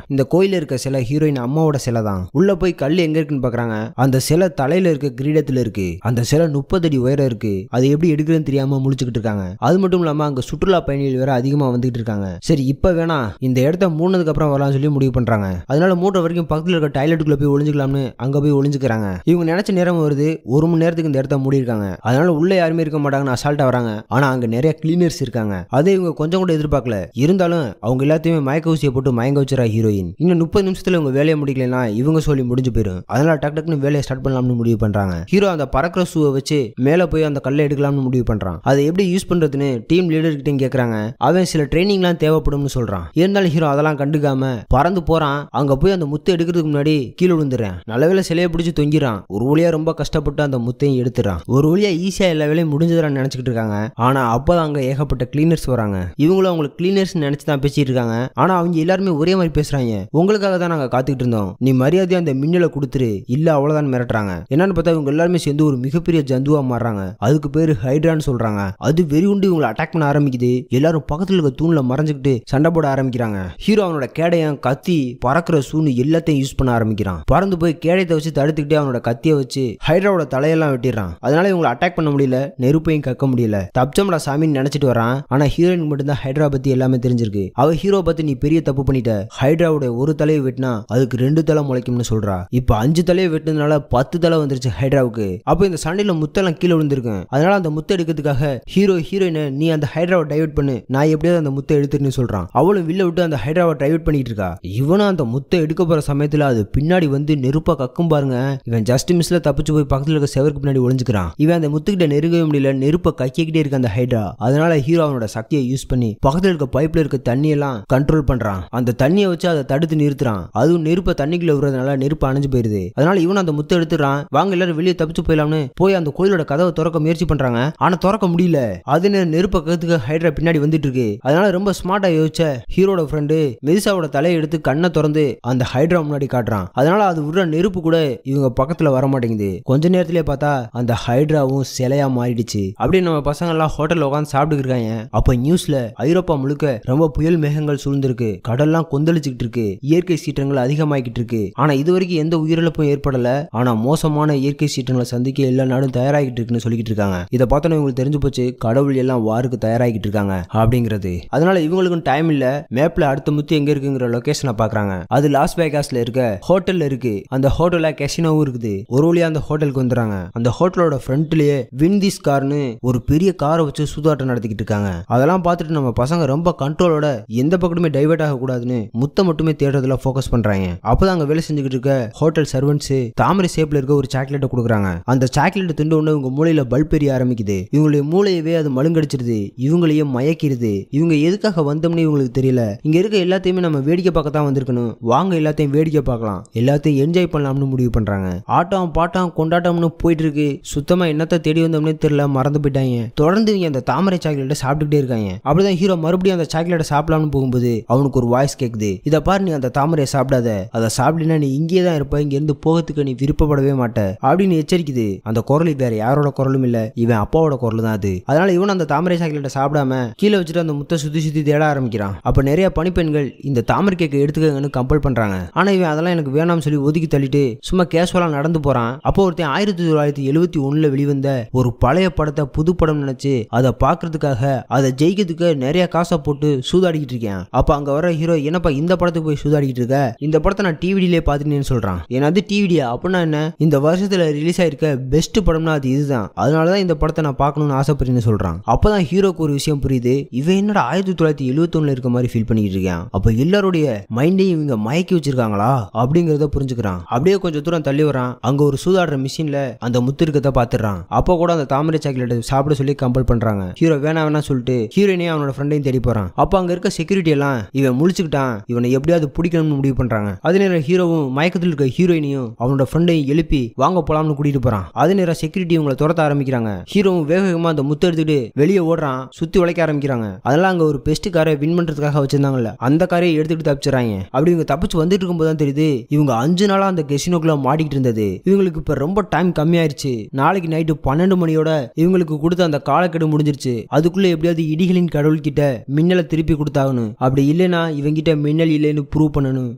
Speaker 1: இந்த கோயில இருக்க சிலை ஹீரோயின் அம்மாவோட சிலை தான். உள்ள போய் கல் எங்க இருக்குன்னு பாக்குறாங்க. அந்த சிலை தலையில இருக்க கிரீடத்துல இருக்கு. அந்த சிலை 30 அடி உயரம் இருக்கு. அது எப்படி எடுக்கிறதுன்னு தெரியாம முழிச்சுக்கிட்டு இருக்காங்க. அது மட்டும் இல்லாம அங்க சுற்றுலா பயணிகள் வேற அதிகமா வந்துட்டு இருக்காங்க. சரி இப்ப வேணா இந்த இடத்த மூணதுக்கு அப்புறம் வரலாம்னு சொல்லி முடிவு பண்றாங்க. அதனால மூணு வரைக்கும் பக்கத்துல இருக்க டாய்லெட்டுக்குள்ள போய் ஒளிஞ்சுக்கலாம்னு அங்க போய் ஒளிஞ்சுக்கிறாங்க. இவங்க நினைச்ச நேரம் வருது. 1 மணி நேரத்துக்கு இந்த இடத்த மூடி இருக்காங்க. அதனால உள்ள யாருமே இருக்க மாட்டாங்கன்னு அசால்ட்டா வராங்க. ஆனா அங்க நிறைய கிளீனர்ஸ் இருக்காங்க. அதை இவங்க கொஞ்சம் கூட எதிர்பார்க்கல. இருந்தாலும் அவங்க எல்லாத்தையுமே மயக்க ஊசியை போட்டு மயங்க வச்சுறா ஹீரோயின். இன்னும் 30 நிமிஷத்துல இவங்க வேலையை முடிக்கலன்னா இவங்க சொல்லி முடிஞ்சு போயிடும். அதனால டக்கு டக்குன்னு வேலையை ஸ்டார்ட் பண்ணலாம்னு முடிவு பண்றாங்க. ஹீரோ அந்த பறக்கிற ஷூவை வச்சு மேல போய் அந்த கல்லை எடுக்கலாம்னு முடிவு பண்றான். அதை எப்படி யூஸ் பண்றதுன்னு டீம் லீடர் கிட்ட கேக்குறாங்க. அவன் சில ட்ரைனிங்லாம் தேவைப்படும்னு சொல்றான். இருந்தாலும் ஹீரோ அதெல்லாம் கண்டுக்காம பறந்து போறான். அங்க போய் அந்த முத்தை எடுக்கிறதுக்கு முன்னாடி கீழே விழுந்துறான். நல்லவேளை சிலையை பிடிச்சு தொங்கிறான். ஒரு வழியா ரொம்ப கஷ்டப்பட்டு அந்த முத்தையும் எடுத்துறான். ஒரு வழியா ஈஸியா எல்லா வேலையும் முடிஞ்சதுன்னு நினைச்சிட்டு இருக்காங்க. ஆனா அப்பதான் அங்க ஏகப்பட்ட கிளீனர்ஸ் வராங்க. இவங்களும் அவங்களுக்கு கிளீனர்ஸ் நினைச்சு தான் பேசிட்டு இருக்காங்க. ஆனா அவங்க எல்லாருமே ஒரே மாதிரி பேசுறாங்க. உங்களுக்காக தான் நாங்க காத்துக்கிட்டு இருந்தோம். நீ மரியாதையா அந்த மின்னலை கொடுத்துரு, இல்ல அவ்வளவுதான் மிரட்டுறாங்க. என்னன்னு பார்த்தா இவங்க எல்லாருமே சேர்ந்து ஒரு மிகப்பெரிய ஜந்துவா மாறுறாங்க. அதுக்கு பேரு ஹைட்ரான்னு சொல்றாங்க. அது வெறி உண்டு இவங்களை அட்டாக் பண்ண ஆரம்பிக்குது. எல்லாரும் பக்கத்துல இருக்க தூண்ல மறைஞ்சுக்கிட்டு சண்டை போட ஆரம்பிக்கிறாங்க. ஹீரோ அவனோட கேடையம் கத்தி பறக்கிற சூனு எல்லாத்தையும் யூஸ் பண்ண ஆரம்பிக்கிறான். பறந்து போய் கேடயத்தை வச்சு தடுத்துக்கிட்டே அவனோட கத்தியை வச்சு ஹைட்ராவோட தலையெல்லாம் வெட்டிடுறான். அதனால இவங்களை அட்டாக் பண்ண முடியல, நெருப்பையும் கக்க முடியல. தப்சம்டா சாமின்னு நினைச்சிட்டு வரான். ஆனா ஹீரோயின் மட்டும் தான் ஹைட்ரா பத்தி எல்லாமே தெரிஞ்சிருக்கு. அவ ஹீரோ பத்தி நீ பெரிய தப்பு பண்ணிட்ட, ஹைட்ராவோட ஒரு தலையை வெட்டினா அதுக்கு 2 தலை முளைக்கும்னு சொல்றா. இப்ப 5 தலையை வெட்டினதுனால 10 தலை வந்துருச்சு ஹைட்ராவுக்கு. அப்ப இந்த சண்டையில முத்தெல்லாம் கீழே விழுந்திருக்கு. அதனால அந்த முத்தை எடுக்கிறதுக்காக ஹீரோயினை நீ அந்த ஹைட்ராவை டைவர்ட் பண்ணு, நான் எப்படியாவது அந்த முத்தை எடுத்துன்னு சொல்றான். அவளும் வில்ல விட்டு அந்த ஹைட்ராவை டைவர்ட் பண்ணிட்டு இருக்கா. இவனும் அந்த முத்தை எடுக்க போற சமயத்துல அது பின்னாடி வந்து நெருப்பா கக்கும் பாருங்க. இவன் ஜஸ்ட் மிஸ்ல தப்பிச்சு போய் பக்கத்துல இருக்க செவருக்கு பின்னாடி ஒளிஞ்சுக்கிறான். இவன் அந்த முத்துக்கிட்ட நெருங்கவே முடியல, நெருப்பை கக்கிக்கிட்டே இருக்க அந்த ஹைட்ரா. அதனால ஹீரோ அவனோட சக்தியை யூஸ் பண்ணி பக்கத்துல இருக்க பைப்ல இருக்க தண்ணியெல்லாம் கண்ட்ரோல் பண்றான். அந்த தண்ணியை வச்சு அதை தடுத்து நிறுத்துறான். அதுவும் நெருப்பை தண்ணிக்குள்ள விடுறதுனால நெருப்பு அணைஞ்சு போயிருது. அதனால இவன் அந்த முத்தை எடுத்துறான். வாங்க எல்லாரும் வெளியே தப்பிச்சு போயிடலாம்னு போய் அந்த கோயிலோட கதவை திறக்க முயற்சி பண்றாங்க. ஆனா திறக்க முடியல. அது நெருப்பை கத்துக்க ஹைட்ரா பின்னாடி வந்துட்டு இருக்கு. அதனால ரொம்ப ஸ்மார்ட்டா யோசிச்ச ஹீரோட ஃப்ரெண்டு மெதிசாவோட தலையை எடுத்து கண்ணை திறந்து அந்த ஹைட்ரா முன்னாடி காட்டுறான். அதனால அது விடுற நெருப்பு கூட இவங்க பக்கத்துல வர மாட்டேங்குது. கொஞ்ச நேரத்திலே பார்த்தா அந்த ஹைட்ராவும் சிலையா மாறிடுச்சு. அப்படி நம்ம பசங்க எல்லாம் ஹோட்டல்ல உட்காந்து சாப்பிட்டு இருக்காங்க. அப்ப நியூஸ்ல ஐரோப்பா முழுக்க ரொம்ப புயல் மேகங்கள் சூழ்ந்திருக்கு. கடல்லாம் கொந்தளிச்சுக்கிட்டு இருக்கு. இயற்கை சீற்றங்கள் அதிகமாகிட்டு இருக்கு. ஆனா இதுவரைக்கும் எந்த உயிரிழப்பும் ஏற்படல. ஆனா மோசமான இயற்கை சீற்றங்களை சந்திக்க எல்லா நாடும் தயாராகிட்டு இருக்குன்னு சொல்லிட்டு இருக்காங்க. இதை பார்த்தோன்னா இவங்களுக்கு தெரிஞ்சு போச்சு கடவுள் எல்லாம் வாருக்கு தயாராகிட்டு இருக்காங்க அப்படிங்கிறது. அதனால இவங்களுக்கும் டைம் இல்ல. மேப்ல அடுத்த முத்து எங்க இருக்குங்கிற லொகேஷனை பாக்குறாங்க. அது லாஸ் வேகாஸ்ல இருக்க ஹோட்டல்ல இருக்கு. அந்த ஹோட்டல்ல கேசினோவும் இருக்குது. ஒரு வழியா அந்த ஹோட்டலுக்கு வந்துறாங்க. அந்த ஹோட்டலோட ஃப்ரண்ட்லயே வின்திஸ் கார்னு ஒரு பெரிய காரை வச்சு சூதாட்டம் நடத்திக்கிட்டு இருக்காங்க. அதெல்லாம் பார்த்துட்டு நம்ம பசங்க ரொம்ப கண்ட்ரோலோட எந்த பக்கமே டைவர்ட் ஆக கூடாதுன்னு முத்தை மட்டுமே தேடுறதுல போக்கஸ் பண்றாங்க. அப்பதான் அங்க வேலை செஞ்சுக்கிட்டு இருக்க ஹோட்டல் சர்வன்ட்ஸ் தாமரை ஷேப்ல இருக்க ஒரு சாக்லேட்டை கொடுக்குறாங்க. அந்த சாக்லேட் திண்டு ஒண்ணு இவங்க மூளையில பல்ப் எரிய ஆரம்பிக்குது. இவங்களுடைய மூளையவே அது மழுங்கடிச்சிருது. இவங்களையே மயக்கிடுது. இவங்க எதுக்காக வந்தோம்னு இவங்களுக்கு தெரியல. இங்க இருக்க எல்லாத்தையுமே நம்ம வேடிக்கை பார்க்க தான் வந்திருக்கணும். வாங்க எல்லாத்தையும் வேடிக்கை பார்க்கலாம், எல்லாத்தையும் என்ஜாய் பண்ணலாம்னு முடிவு பண்றாங்க. ஆட்டம் பாட்டம் கொண்டாட்டம்னு போயிட்டு இருக்கு. சுத்தமா என்னத்தை தேடி வந்தோம்னே தெரியல, மறந்து போயிட்டாங்க. தொடர்ந்து இவங்க அந்த தாமரை சாக்லேட்டை சாப்பிட்டுக்கிட்டே இருக்காங்க. அப்படிதான் ஹீரோ மறுபடியும் அந்த சாக்லேட்டை சாப்பிடலாம்னு போகும்போது அவனுக்கு ஒரு வாய்ஸ் கேக்குது. இதை பாரு, நீ அந்த தாமரையை சாப்பிடாத, அதை சாப்பிடனா நீ இங்கே தான் இருப்ப, இங்க இருந்து போகிறதுக்கு நீ விருப்பப்படவே மாட்ட அப்படின்னு எச்சரிக்குது. அந்த குரல் வேற யாரோட குரலும் இல்ல, இவன் அப்பாவோட குரல் தான் அது. அதனால இவன் அந்த தாமரை சாக்லேட்டை சாப்பிடாம கீழே வச்சுட்டு அந்த முத்தை சுத்தி சுத்தி தேட ஆரம்பிக்கிறான். அப்ப நிறைய பணிப்பெண்கள் இந்த தாமரை கேக்கை எடுத்துக்கங்கன்னு கம்பல் பண்றாங்க. ஆனா இவன் அதெல்லாம் எனக்கு வேணாம்னு சொல்லி ஒதுக்கி தள்ளிட்டு சும்மா கேஷுவலா நடந்து போறான். அப்போ ஒருத்தன் 1971 வெளிவந்த ஒரு பழைய படத்தை புது படம் நினைச்சு அதை பாக்குறதுக்காக அதை ஜெயிக்கிறதுக்கு நிறைய காசை போட்டு சூதாடிக்கிட்டு இருக்கேன். அப்ப அங்க வர ஹீரோ, என்னப்பா இந்த படத்துக்கு போய் சூதாடிக்கிட்டு இருக்க, இந்த படத்தை நான் டிவிடிலே பாத்துட்டேன்னு சொல்றான். ஏன்னா டிவிடியா அப்படின்னா என்ன, இந்த வருஷத்துல ரிலீஸ் ஆயிருக்க பெஸ்ட் படம்னா அது இதுதான், அதனாலதான் இந்த படத்தை நான் பார்க்கணும்னு ஆசைப்படுறேன்னு சொல்றான். அப்பதான் ஹீரோக்கு ஒரு விஷயம் புரியுது. இவன் என்னடா 1971 இருக்க மாதிரி ஃபீல் பண்ணிட்டு இருக்கான். அப்ப எல்லாருடைய மைண்டையும் இவங்க மயக்கி வச்சிருக்காங்களா அப்படிங்கறத புரிஞ்சுக்கிறான். அப்படியே கொஞ்சம் தூரம் தள்ளி வரான். அங்க ஒரு சூதாடுற மிஷின்ல அந்த முத்து இருக்கத பாத்துறான். அப்போ கூட அந்த தாமரை சாக்லேட் சாப்பிட சொல்லி கம்பல் பண்றாங்க. ஹீரோ வேணா சொல்லிட்டு ஹீரோயினையும் அவனோட ஃப்ரெண்டையும் தேடி போறான். அப்ப அங்க இருக்க செக்யூரிட்டி எல்லாம் இவன் முழிச்சுக்கிட்டான், இவனை எப்படியாவது பிடிக்கணும்னு முடிவு பண்றாங்க. அதே நேரம் ஹீரோவும் மயக்கத்தில் இருக்க ஹீரோயினையும் அவனோட ஃப்ரெண்டையும் எழுப்பி வாங்க போலாம்னு கூட்டிட்டு போறான். அதே நேரம் செக்யூரிட்டி இவங்களை துரத்த ஆரம்பிக்கிறாங்க. ஹீரோவும் வேகமா அந்த முத்து எடுத்துட்டு வெளியே ஓடுறான். சுத்தி உழைக்க ஆரம்பிக்கிறாங்க. அதெல்லாம் அங்க ஒரு பெஸ்ட் காரை வின் பண்றதுக்காக வச்சிருந்தாங்கல்ல, அந்த காரையை எடுத்துட்டு தப்பிச்சுறாங்க. அப்படி இவங்க தப்பிச்சு வந்துட்டு இருக்கும்போது தான் தெரியுது இவங்க 5 நாளா அந்த கெசினோக்குள்ள மாட்டிக்கிட்டு இருந்தது. இவங்களுக்கு இப்ப ரொம்ப டைம் கம்மியாயிருச்சு. நாளைக்கு நைட்டு 12 மணியோட இவங்களுக்கு கொடுத்த அந்த காலக்கெடு முடிஞ்சிருச்சு. அதுக்குள்ள எப்படியாவது இடிகளின் கடவுள் கிட்ட கிட்ட மின்னலை திருப்பி கொடுத்தாகணும். அப்படி இல்லைன்னா இவங்கிட்ட மின்னல் இல்லைன்னு ப்ரூவ் பண்ணணும்.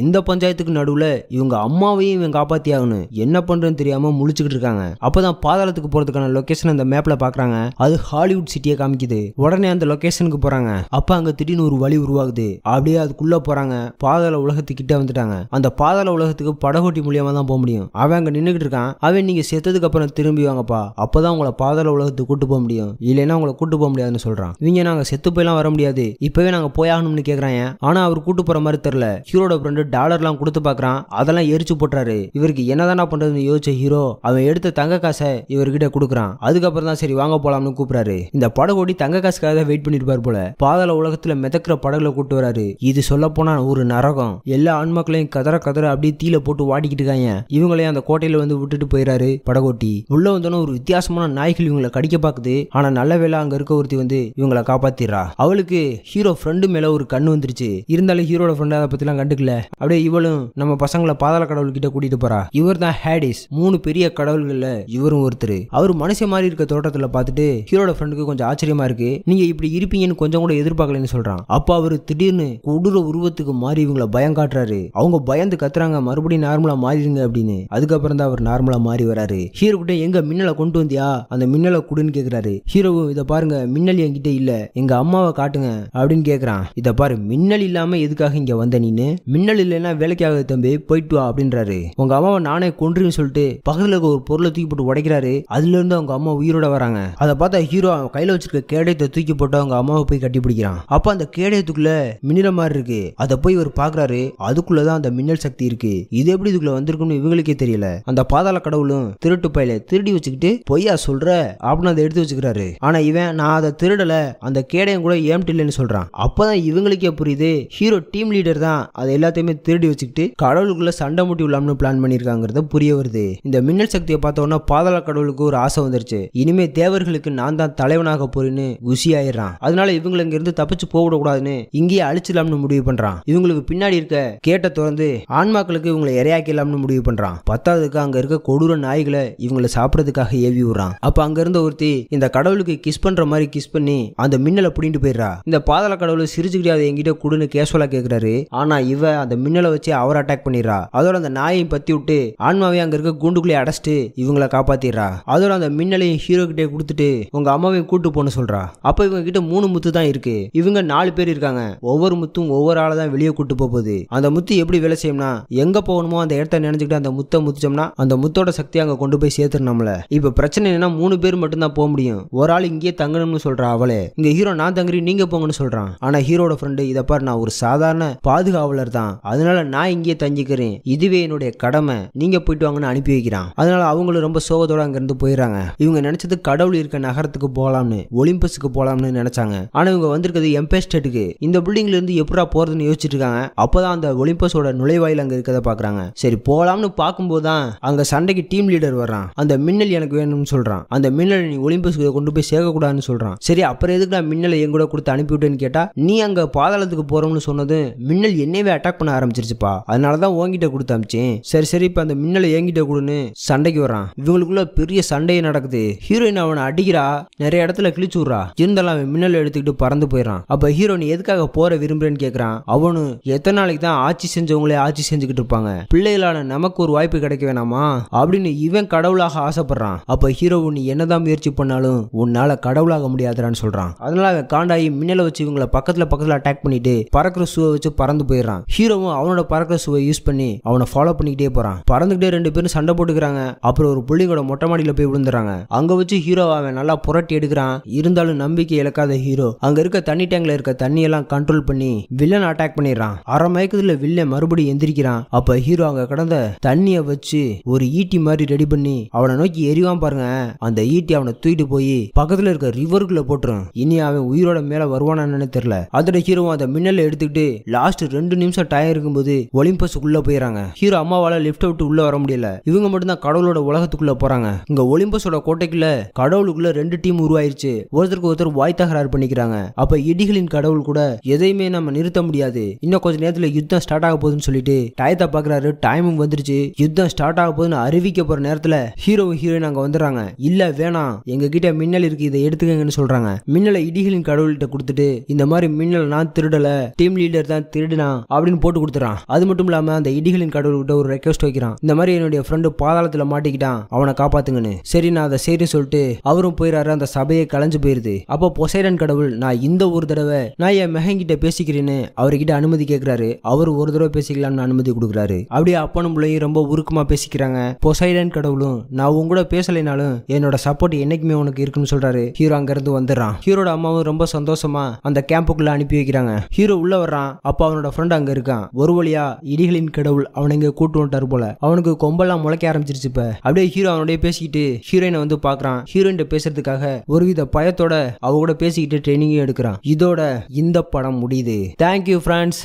Speaker 1: இந்த பஞ்சாயத்துக்கு நடுவுல இவங்க அம்மாவையும் இவன் காப்பாத்தி ஆகணும். என்ன பண்றதுன்னு தெரியாம முழிச்சுக்கிட்டு இருக்காங்க. அப்பதான் பாதாளத்துக்கு போறதுக்கான லொகேஷன் அந்த மேப்ல பாக்குறாங்க. அது ஹாலிவுட் சிட்டியை காமிக்குது. உடனே அந்த லொகேஷனுக்கு போறாங்க. அப்ப அங்க திடீர்னு ஒரு வழி உருவாகுது. அப்படியே அதுக்குள்ள போறாங்க. பாதாள உலகத்துக்கிட்ட வந்துட்டாங்க. அந்த பாதாள உலகத்துக்கு படகோட்டி மூலியமா தான் போக முடியும். அவன் அங்க நின்னுகிட்டு இருக்கான். அவன் நீங்க செத்ததுக்கு அப்புறம் திரும்பி வாங்கப்பா, அப்பதான் உங்களை பாதாள உலகத்துக்கு கூட்டு போக முடியும், இல்லைன்னா உங்களை கூட்டு போக முடியாதுன்னு சொல்றான். இவங்க நாங்க செத்து போயெல்லாம் வர முடியாது, இப்பவே நாங்க போயாகணும்னு கேக்குறாங்க. ஆனா அவர் கூட்டு போற மாதிரி தெரியல. ஹீரோட ஃப்ரெண்டு டாலர்லாம் கொடுத்து பாக்குறான். அதெல்லாம் எரிச்சு போட்டுறாரு. இவருக்கு என்னதானா பண்றதுன்னு யோசிச்ச ஹீரோ அவன் எடுத்த தங்க காசை இவர்கிட்ட கொடுக்குறான். அதுக்கப்புறம் தான் சரி வாங்க போலாம்னு கூப்பிடுறாரு. இந்த படகோடி தங்க காசுக்காக வெயிட் பண்ணிருப்பார் போல. பாதாள உலகத்துல மிதக்கிற படகுல கூட்டு வராரு. இது சொல்ல போனா ஒரு நரகம். எல்லா ஆண்மக்களையும் கதற கதற அப்படியே தீல போட்டு வாடிக்கிட்டு இருக்காங்க. இவங்களையும் அந்த கோட்டையில வந்து விட்டுட்டு போயிறாரு படகோட்டி. உள்ள வந்தோன்னு ஒரு வித்தியாசமான நாய்கள் இவங்களை கடிக்க பாக்குது. ஆனா நல்ல வேளை அங்க இருக்க ஒருத்தி வந்து இவங்களை காப்பாத்திடுறா. அவளுக்கு ஹீரோ ஃப்ரெண்டு மேல ஒரு கண்ணு வந்துருச்சு. இருந்தாலும் ஹீரோட ஃப்ரெண்ட் அதை பத்தி எல்லாம் கண்டுக்கல. அப்படியே இவளும் நம்ம பசங்களை பாதாள கடவுள் கிட்ட கூட்டிட்டு போறா. இவர் தான் ஹேடிஸ். 3 பெரிய கடவுள்கள்ல இவரும் ஒருத்தர். அவர் மனுஷன் மாதிரி இருக்க தோட்டத்துல பார்த்துட்டு ஹீரோட ஃப்ரெண்டுக்கு கொஞ்சம் ஆச்சரியமா இருக்கு. நீங்க இப்படி இருப்பீங்கன்னு கொஞ்சம் கூட எதிர்பார்க்கலன்னு சொல்றான். அப்ப அவரு திடீர்னு கொடூர உருவத்துக்கு மாறி இவங்களை பயம் காட்டுறாரு. அவங்க பயந்து கத்துறாங்க, மறுபடியும் நார்மலா மாறிடுங்க அப்படின்னு. அதுக்கப்புறம் தான் அவர் நார்மலா மாறி வராரு. ஹீரோ கிட்ட எங்க மின்னலை கொண்டு வந்தியா, அந்த மின்னலை குடுன்னு கேக்குறாரு. ஹீரோவும் இதை பாருங்க மின்னல் என்கிட்ட இல்ல, எங்க அம்மாவை காட்டுங்க அப்படின்னு கேக்குறான். இதை பாரு மின்னல் இல்லாம எதுக்காக இங்க வந்த நீனு, மின்னல் இல்லைன்னா வேலைக்காக தம்பி போயிட்டு வா அப்படின்றாரு. உங்க அம்மாவை நானே கொன்றுன்னு சொல்லிட்டு பக்கத்துல இருக்க ஒரு பொருளை தூக்கி போட்டு உடைக்கிறாரு. அதுல இருந்து அவங்க அம்மா உயிரோட வராங்க. அதை பார்த்தா ஹீரோ கையில வச்சிருக்க கேடயத்தை தூக்கி போட்டு அவங்க அம்மாவை போய் கட்டி பிடிக்கிறான். அப்ப அந்த கேடயத்துக்குள்ள மின்னல் மாதிரி இருக்கு. அதை போய் இவர் பாக்குறாரு. அதுக்குள்ளதான் அந்த மின்னல் சக்தி இருக்கு. இது எப்படி இதுக்குள்ள வந்திருக்குன்னு இவங்களுக்கே தெரியல. அந்த பாதாள கடவுளும் திருட்டு பையில திருடி வச்சுக்கிட்டு பொய்யா சொல்ற அப்படின்னு அதை எடுத்து வச்சுக்கிறாரு. ஆனா இவன் நான் அதை திருடல, அந்த கேடயம் கூட ஏம்டில்லைன்னு சொல்றான். அப்பதான் இவங்களுக்கே புரியுது ஹீரோ டீம் லீடர் தான் அதை எல்லாத்தையுமே திருடி வச்சுக்கிட்டு கடவுளுக்குள்ள சண்டை முட்டி விடலாம்னு பிளான் பண்ணிருக்காங்கிறத புரிய வருது. இந்த மின்னல் சக்தியை பார்த்தோன்னா பாதாள கடவுளுக்கு ஒரு ஆசை வந்துருச்சு. இனிமே தேவர்களுக்கு நான் தான் தலைவனாக போறேன்னு குஷி ஆயிடுறான். அதனால இவங்களை இங்க இருந்து தப்பிச்சு போக விடக்கூடாதுன்னு இங்கேயே அழிச்சிடலாம்னு முடிவு பண்றான். இவங்களுக்கு பின்னாடி இருக்க கேட்டை திறந்து ஆன்மாக்களுக்கு இவங்களை இரையாக்கலாம்னு முடிவு பண்றான். பத்தாவதுக்கு அங்க இருக்க கொடூர நாய்களை இவங்களை சாப்பிடறதுக்காக ஏவி விடுறான். அப்ப அங்க இருந்த ஒருத்தி இந்த கடவுளுக்கு கிஸ் பண்ற மாதிரி கிஸ் பண்ணி அந்த மின்னலை புடிங்கிட்டு போயிடுறா. இந்த பாதாள கடவுள் சிரிச்சுக்கிட்டு அதை என்கிட்ட குடுன்னு கேஷுவலா கேக்குறாரு. ஆனா இவ அந்த மின்னலை வச்சு அவர் அட்டாக் பண்ணிடுறா. அதோட அந்த நாயையும் பத்தி விட்டு ஆன்மாவையும் அங்க இருக்க குண்டுக்குள்ளே அடைச்சிட்டு இவங்களை காப்பாத்திடுறா. அதோட அந்த மின்னலையும் ஹீரோ கிட்டே கொடுத்துட்டு உங்க அம்மாவையும் கூட்டு போன்னு சொல்றா. அப்ப இவங்க கிட்ட 3 முத்து தான் இருக்கு. இவங்க 4 பேர் இருக்காங்க. ஒவ்வொரு முத்தும் ஒவ்வொரு ஆளை தான் வெளியே கூட்டு போகுது. அந்த முத்து எப்படி வேலை செய்யும்னா எங்க போகணுமோ அந்த இடத்த நினைச்சுக்கிட்டு அந்த முத்தை முத்திச்சோம்னா அந்த முத்தோட சக்தி அங்க கொண்டு போய் சேர்த்துறோம்ல. இப்ப பிரச்சனை என்னன்னா 3 பேர் மட்டும் தான் போக முடியும். ஒரு ஆள் இங்கேயே தங்கணும்னு சொல்றா. அவளே இங்க ஹீரோ நான் தங்குறி நீங்க போங்கன்னு சொல்றான். ஆனா ஹீரோட ஃப்ரெண்டு இதை பாரு நான் ஒரு சாதாரண பாதுகாவலர் தான், அதனால நான் இங்கேயே தங்கிக்கிறேன், இதுவே என்னுடைய கடமை, நீங்க போயிட்டு வாங்கன்னு அனுப்பி வைக்கிறான். அதனால அவங்களும் ரொம்ப சோகத்தோட அங்க இருந்து போயிடறாங்க. இவங்க நினைச்சது கடவுள் இருக்க நகரத்துக்கு போலாம்னு ஒலிம்பஸுக்கு போலாம்னு நினைச்சாங்க. ஆனா இவங்க வந்திருக்கிறது எம்பையர் ஸ்டேட்டுக்கு. இந்த பில்டிங்ல இருந்து எப்படா போறதுன்னு யோசிச்சுட்டு இருக்காங்க. அப்பதான் அந்த ஒலிம்பஸோட நுழைவாயில் அங்க இருக்கதை பாக்குறாங்க. சரி போலாம்னு பார்க்கும்போதுதான் அங்க சண்டைக்கு டீம் லீடர் வர்றான். அந்த மின்னல் எனக்கு வேணும்னு சொல்றான். அந்த மின்னல் நீ ஒலிம்பஸுக்கு கொண்டு போய் சேர்க்க கூடாதுன்னு சொல்றான். சரி அப்புறம் எதுக்கு நான் மின்னலை என் கூட கொடுத்து அனுப்பிவிட்டேன்னு கேட்டா நீ அங்க பாதாளத்துக்கு போறோம்னு சொன்னது மின்னல் என்னவே அட்டாக் பண்ண ஆரம்பிச்சிருச்சுப்பா, அதனாலதான் உன்கிட்ட கொடுத்து அமிச்சேன். சரி சரி இப்ப அந்த மின்னலை என்கிட்ட கொடுன்னு சண்டைக்கு வரான். இவங்களுக்குள்ள பெரிய சண்டையே நடக்குது. ஹீரோயின் அவனை அடிக்கிறா, நிறைய இடத்துல கிழிச்சு விடுறா. இருந்தாலும் அவன் மின்னலை எடுத்துக்கிட்டு பறந்து போயிடறான். அப்ப ஹீரோ நீ எதுக்காக போற விரும்புறேன்னு கேக்குறான். அவனு எத்தனை நாளைக்கு தான் ஆட்சி செஞ்சவங்களே ஆட்சி செஞ்சுக்கிட்டு இருப்பாங்க, பிள்ளைகளான நமக்கு ஒரு வாய்ப்பு கிடைக்க வேணாமா அப்படின்னு இவன் கடவுளாக ஆசைப்படுறான். அப்ப ஹீரோ நீ என்னதான் முயற்சி பண்ணாலும் உன்னால கடவுளாக முடியாதுன்னு சொல்றான். அதனால அவன் காண்டாயி மின்னலை வச்சு இவங்களை பக்கத்துல அட்டாக் பண்ணிட்டு பறக்கிற ஷூவை வச்சு பறந்து போயிடறான். ஹீரோவும் அவனோட பறக்கிற ஷூவை யூஸ் பண்ணி அவனை ஃபாலோ பண்ணிக்கிட்டே போறான். பறந்துகிட்டே 2 பேரும் சண்டை போட்டுக்கிறாங்க. அப்புறம் ஒரு புள்ளிங்கோட மொட்டை மாடியில போய் விழுந்துறாங்க. அங்க வச்சு ஹீரோ அவன் நல்லா புரட்டி எடுக்கிறான். இருந்தாலும் நம்பிக்கை இழக்காத ஹீரோ அங்க இருக்க தண்ணி டேங்க்ல இருக்க தண்ணி எல்லாம் கண்ட்ரோல் பண்ணி வில்லன் அட்டாக் பண்ணிடுறான். அரை மயக்கத்துல வில்லன் மறுபடியும் எந்திரிக்கிறான். அப்ப ஹீரோ அங்க கடந்த தண்ணிய வச்சு ஒரு ஈட்டி மாதிரி ரெடி பண்ணி அவனை நோக்கி எரிவான் பாருங்க. அந்த ஈட்டி அவனை தூக்கிட்டு போய் பக்கத்துல இருக்க ரிவருக்குள்ள போட்டுரும். இனி அவன் உயிரோட மேல வருவானான்னு தெரியல. அதோட ஹீரோ அந்த மின்னலை எடுத்துக்கிட்டு லாஸ்ட் 2 நிமிஷம் டயர் இருக்கும்போது ஒலிம்பஸுக்குள்ள போயிடறாங்க. ஹீரோ அம்மாவால லிஃப்ட் விட்டு உள்ள வர முடியல. இவங்க மட்டும் தான் கடவுளோட உலகத்துக்குள்ள போறாங்க. இங்க ஒலிம்பஸோட கோட்டைக்குள்ள கடவுளுக்குள்ள 2 டீம் உருவாயிருச்சு. ஒருத்தருக்கு ஒருத்தர் வாய் தகராறு பண்ணிக்கிறாங்க. அப்ப இடிகளின் கடவுள் கூட எதையுமே நம்ம நிறுத்த முடியாது, இன்னும் கொஞ்ச நேரத்துல யுத்தம் ஸ்டார்ட் ஆக போகுதுன்னு சொல்லிட்டு டயத்தை பாக்குறாரு. டைமும் வந்துருச்சு, யுத்தம் ஸ்டார்ட் ஆக போகுதுன்னு அறிவிக்க போற நேரத்துல ஹீரோயின் அங்க வந்துடுறாங்க. இல்ல வேணாம், எங்க கிட்ட மின்னல் இருக்கு, இதை எடுத்துக்கங்கன்னு சொல்றாங்க. மின்னலை இடிகளின் கடவுள் கடவுள்கிட்ட கொடுத்துட்டு இந்த மாதிரி மின்னல் நான் திருடல, டீம் லீடர் தான் திருடுனா அப்படின்னு போட்டு கொடுத்துறான். அது மட்டும் இல்லாம அந்த இடிகளின் கடவுள்கிட்ட ஒரு ரெக்வஸ்ட் வைக்கிறான். இந்த மாதிரி என்னுடைய ஃப்ரெண்டு பாதாளத்துல மாட்டிக்கிட்டான், அவனை காப்பாத்துங்கன்னு. சரி நான் அதை சரி சொல்லிட்டு அவரும் போயிறாரு. அந்த சபையை கலைஞ்சு போயிருது. அப்போ பொசைடன் கடவுள் நான் இந்த ஒரு தடவை நான் என் மெஹங்கிட்ட பேசிக்கிறேன்னு அவர்கிட்ட அனுமதி கேட்கிறாரு. அவர் ஒரு தடவை பேசிக்கலாம்னு அனுமதி கொடுக்குறாரு. அப்படியே அப்பனும் பிள்ளையும் ரொம்ப உருக்கமா பேசிக்கிறாங்க. பொசைடன் கடவுளும் நான் உங்க கூட பேசலைனாலும் என்னோட சப்போர்ட் என்னைக்குமே உனக்கு இருக்குன்னு சொல்றாரு. ஹீரோ அங்க இருந்து வந்துடுறான். ஹீரோட அம்மாவும் ரொம்ப சந்தோஷமா அந்த கேம்புக்குள்ள அனுப்பி வைக்கிறாங்க. ஹீரோ உள்ள வர்றான். அப்ப அவனோட ஃப்ரெண்ட் அங்க இருக்கான். ஒரு வழியா இடிகளின் கடவுள் அவனை இங்க கூட்டு வந்துட்டாரு போல. அவனுக்கு கொம்பெல்லாம் முளைக்க ஆரம்பிச்சிருச்சு. இப்ப அப்படியே ஹீரோ அவனுடைய பேசிக்கிட்டு ஹீரோயினை வந்து பாக்குறான். ஹீரோயின் பேசுறதுக்காக ஒருவித பயத்தோட அவ கூட பேசிக்கிட்டு ட்ரைனிங்கும் எடுக்கிறான். இதோட இந்த படம் முடியுது. Thank you friends.